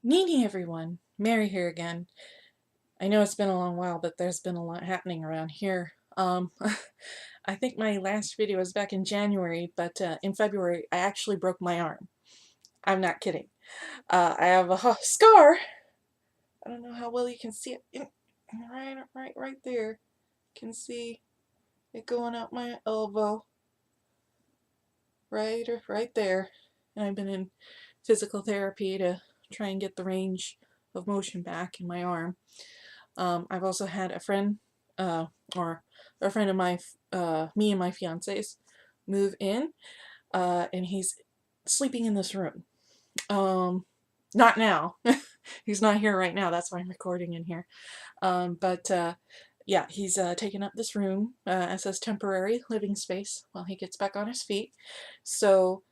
Nini everyone, Mary here again. I know it's been a long while, but there's been a lot happening around here. I think my last video was back in January, but in February I actually broke my arm. I'm not kidding. I have a scar. I don't know how well you can see it. Right there. You can see it going up my elbow. Right there. And I've been in physical therapy to try and get the range of motion back in my arm. I've also had a friend, or a friend of my, me and my fiance's, move in, and he's sleeping in this room. Not now. He's not here right now. That's why I'm recording in here. But yeah, he's taken up this room as his temporary living space while he gets back on his feet. So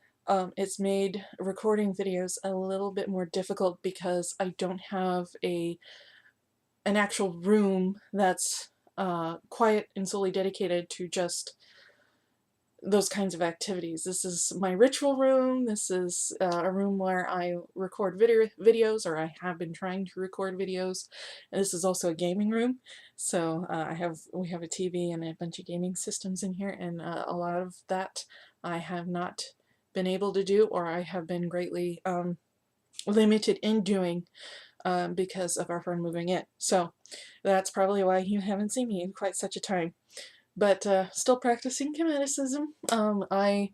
it's made recording videos a little bit more difficult because I don't have an actual room that's quiet and solely dedicated to just those kinds of activities. This is my ritual room. This is a room where I record videos, or I have been trying to record videos. And this is also a gaming room. So we have a TV and a bunch of gaming systems in here, and a lot of that I have not been able to do, or I have been greatly limited in doing because of our friend moving in. So that's probably why you haven't seen me in quite such a time. But still practicing Comedicism. I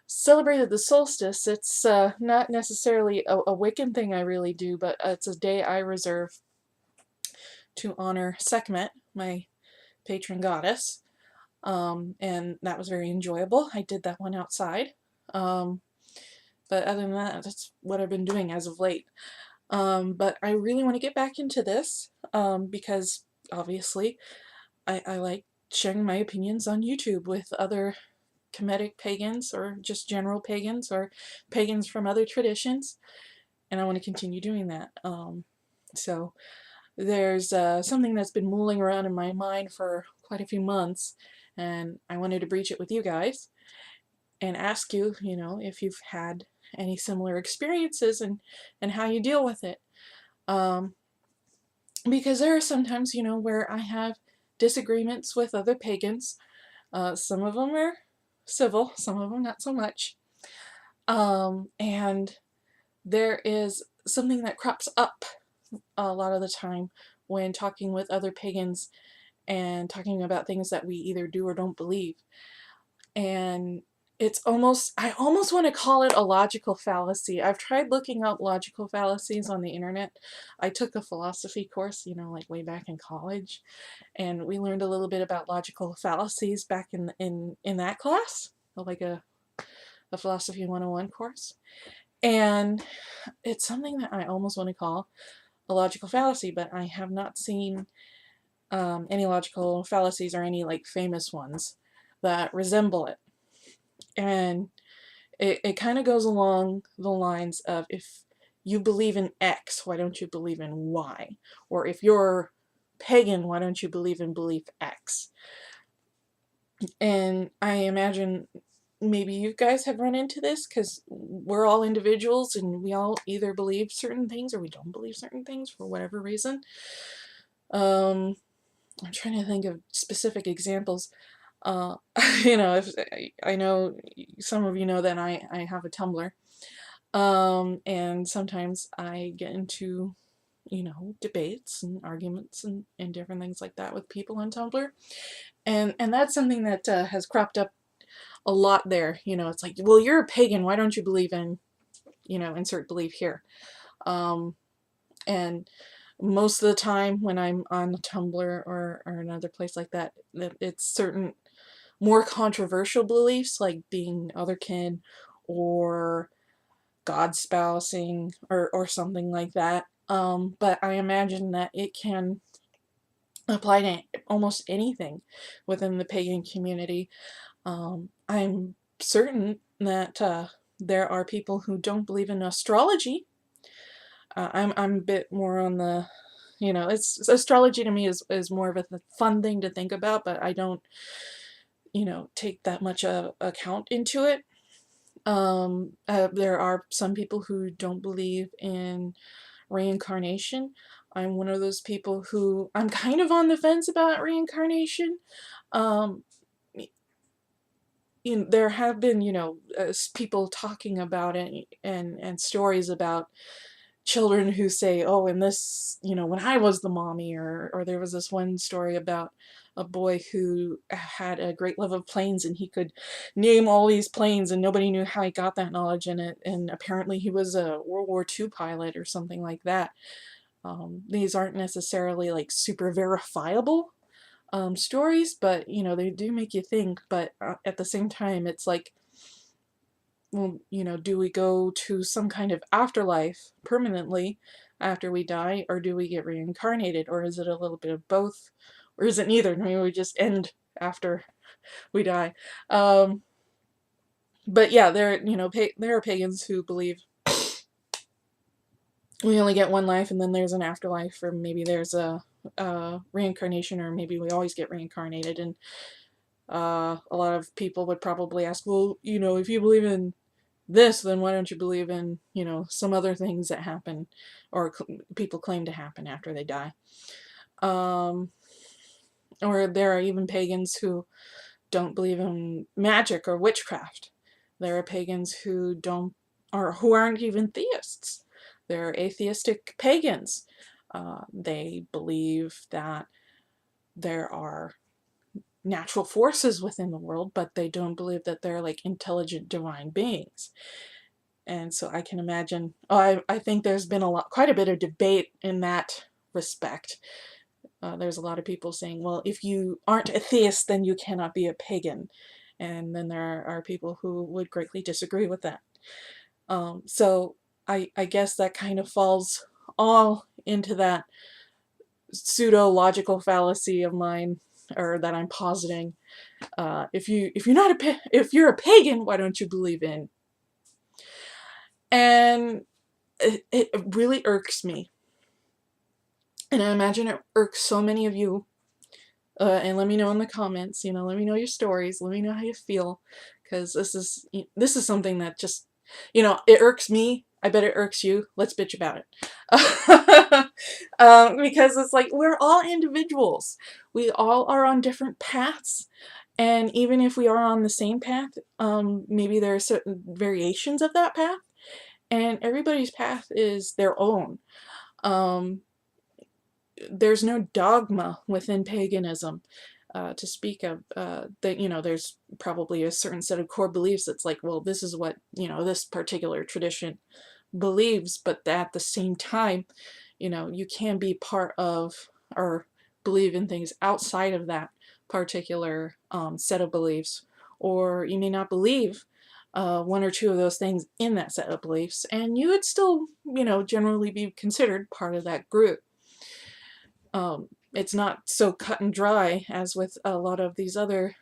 celebrated the solstice. It's not necessarily a Wiccan thing I really do, but it's a day I reserve to honor Sekhmet, my patron goddess. And that was very enjoyable. I did that one outside. But other than that, that's what I've been doing as of late. But I really want to get back into this because obviously I like sharing my opinions on YouTube with other Kemetic pagans, or just general pagans, or pagans from other traditions, and I want to continue doing that. So there's something that's been mulling around in my mind for quite a few months, and I wanted to breach it with you guys and ask you, if you've had any similar experiences and how you deal with it. Because there are sometimes, where I have disagreements with other pagans. Some of them are civil, some of them not so much. And there is something that crops up a lot of the time when talking with other pagans and talking about things that we either do or don't believe. And I almost want to call it a logical fallacy. I've tried looking up logical fallacies on the internet. I took a philosophy course, like way back in college, and we learned a little bit about logical fallacies back in that class, like a philosophy 101 course. And it's something that I almost want to call a logical fallacy, but I have not seen any logical fallacies, or any like famous ones that resemble it. And it kind of goes along the lines of, if you believe in X, why don't you believe in Y? Or if you're pagan, why don't you believe in belief X? And I imagine maybe you guys have run into this, because we're all individuals and we all either believe certain things or we don't believe certain things for whatever reason. I'm trying to think of specific examples. If I know some of you know that I have a Tumblr, and sometimes I get into debates and arguments and different things like that with people on Tumblr, and that's something that has cropped up a lot there. It's like, well, you're a pagan, why don't you believe in insert belief here. And most of the time when I'm on Tumblr or another place like that, it's certain more controversial beliefs, like being otherkin or god spousing, or something like that. But I imagine that it can apply to almost anything within the pagan community. I'm certain that there are people who don't believe in astrology. I'm a bit more on the, it's astrology to me is more of a fun thing to think about, but I don't, take that much account into it. There are some people who don't believe in reincarnation. I'm one of those people who, I'm kind of on the fence about reincarnation. Um, there have been, people talking about it, and stories about children who say, oh, in this, when I was the mommy, or there was this one story about a boy who had a great love of planes, and he could name all these planes, and nobody knew how he got that knowledge in it, and apparently he was a World War II pilot or something like that. These aren't necessarily like super verifiable stories, but they do make you think. But at the same time, it's like, well, do we go to some kind of afterlife permanently after we die, or do we get reincarnated, or is it a little bit of both, or is it neither? Maybe we just end after we die. But yeah, there are pagans who believe we only get one life, and then there's an afterlife, or maybe there's a reincarnation, or maybe we always get reincarnated. And a lot of people would probably ask, well, if you believe in this, then why don't you believe in, some other things that happen, or people claim to happen after they die? Or there are even pagans who don't believe in magic or witchcraft. There are pagans who don't, or who aren't even theists. They're atheistic pagans. They believe that there are natural forces within the world, but they don't believe that they're like intelligent divine beings. And so I can imagine, I think there's been quite a bit of debate in that respect. There's a lot of people saying, well, if you aren't a theist, then you cannot be a pagan. And then there are people who would greatly disagree with that. So I guess that kind of falls all into that pseudo-logical fallacy of mine, or that I'm positing. If you're a pagan, why don't you believe in? And it really irks me. And I imagine it irks so many of you. And let me know in the comments, let me know your stories, let me know how you feel, because this is something that just, it irks me. I bet it irks you. Let's bitch about it. Because it's like, we're all individuals. We all are on different paths. And even if we are on the same path, maybe there are certain variations of that path. And everybody's path is their own. There's no dogma within paganism to speak of. That there's probably a certain set of core beliefs that's like, well, this is what this particular tradition believes, but at the same time, you can be part of, or believe in things outside of that particular set of beliefs, or you may not believe one or two of those things in that set of beliefs, and you would still, generally be considered part of that group. It's not so cut and dry as with a lot of these other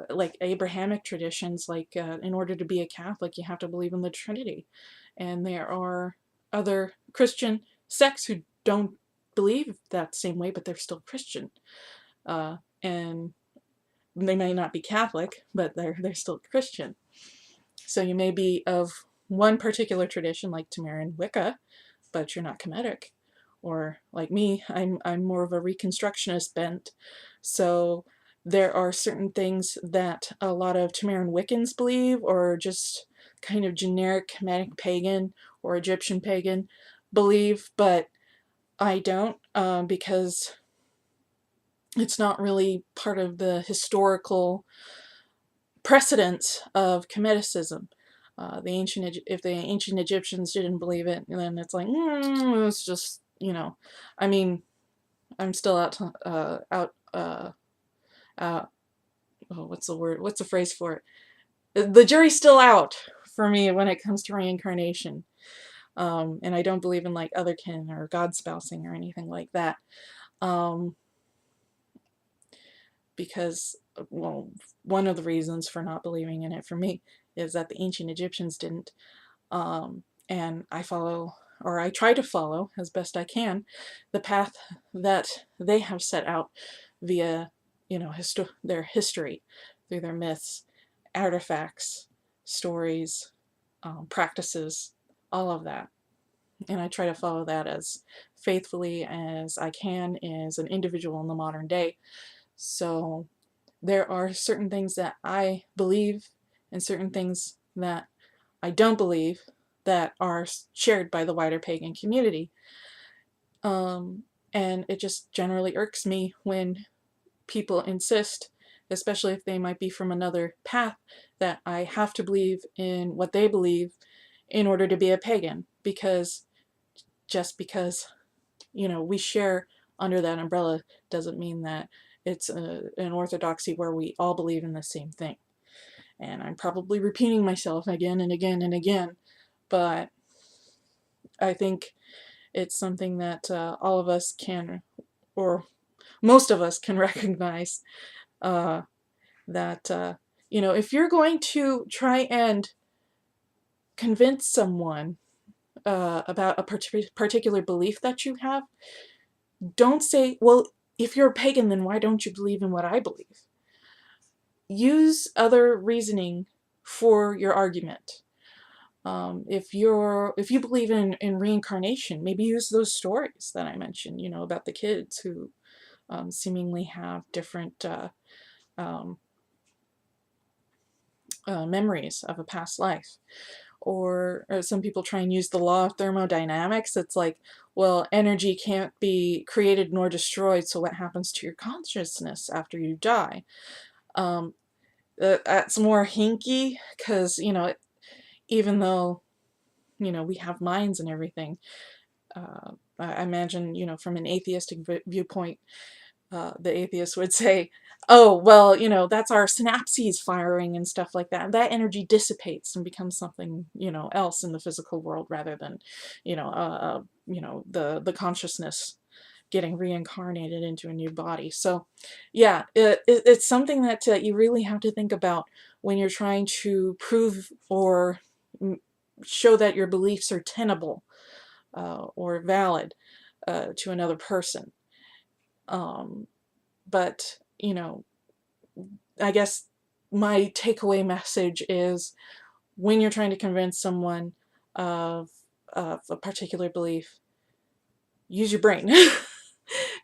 like Abrahamic traditions, like in order to be a Catholic you have to believe in the Trinity, and there are other Christian sects who don't believe that same way, but they're still Christian, and they may not be Catholic, but they're still Christian. So you may be of one particular tradition, like Tamarian Wicca, but you're not Kemetic. Or like me, I'm more of a Reconstructionist bent. So there are certain things that a lot of Tamarian Wiccans believe, or just kind of generic Kemetic pagan or Egyptian pagan believe, but I don't, because it's not really part of the historical precedence of Kemeticism. If the ancient Egyptians didn't believe it, then it's like, it's just, I mean, I'm still what's the word? What's the phrase for it? The jury's still out for me when it comes to reincarnation. And I don't believe in like otherkin or god spousing or anything like that. Because, well, one of the reasons for not believing in it for me is that the ancient Egyptians didn't. And I follow, or I try to follow as best I can, the path that they have set out via, their history, through their myths, artifacts, stories, practices, all of that. and I try to follow that as faithfully as I can as an individual in the modern day. So there are certain things that I believe and certain things that I don't believe that are shared by the wider pagan community. And it just generally irks me when people insist, especially if they might be from another path, that I have to believe in what they believe in order to be a pagan, because just because, we share under that umbrella doesn't mean that it's an orthodoxy where we all believe in the same thing. And I'm probably repeating myself again and again and again, but I think it's something that all of us can, or most of us can recognize, uh, that, if you're going to try and convince someone about a particular belief that you have, don't say, well, if you're a pagan, then why don't you believe in what I believe? Use other reasoning for your argument. If you believe in reincarnation, maybe use those stories that I mentioned, about the kids who seemingly have different um, memories of a past life. Or some people try and use the law of thermodynamics. It's like, well, energy can't be created nor destroyed, so what happens to your consciousness after you die? That's more hinky, because, even though, we have minds and everything, I imagine, from an atheistic viewpoint, the atheist would say, oh, well, that's our synapses firing and stuff like that. And that energy dissipates and becomes something, else in the physical world, rather than, the consciousness getting reincarnated into a new body. So yeah, it's something that you really have to think about when you're trying to prove or show that your beliefs are tenable or valid to another person. But, I guess my takeaway message is, when you're trying to convince someone of a particular belief, use your brain.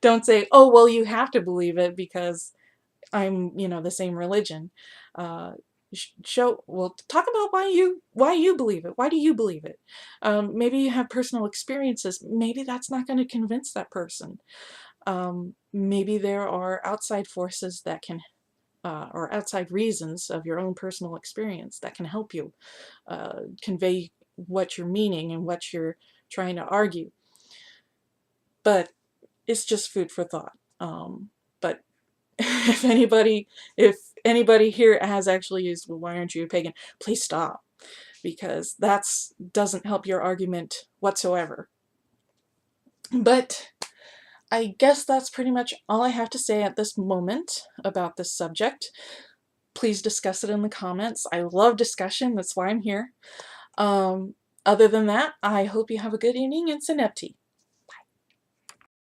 Don't say, oh, well, you have to believe it because I'm, the same religion. Well, talk about why you believe it. Why do you believe it? Maybe you have personal experiences. Maybe that's not going to convince that person. Maybe there are outside forces that can, or outside reasons of your own personal experience that can help you convey what you're meaning and what you're trying to argue. But it's just food for thought. But if anybody here has actually used, well, why aren't you a pagan? Please stop, because that's doesn't help your argument whatsoever. But I guess that's pretty much all I have to say at this moment about this subject. Please discuss it in the comments. I love discussion. That's why I'm here. Other than that, I hope you have a good evening and Synepti.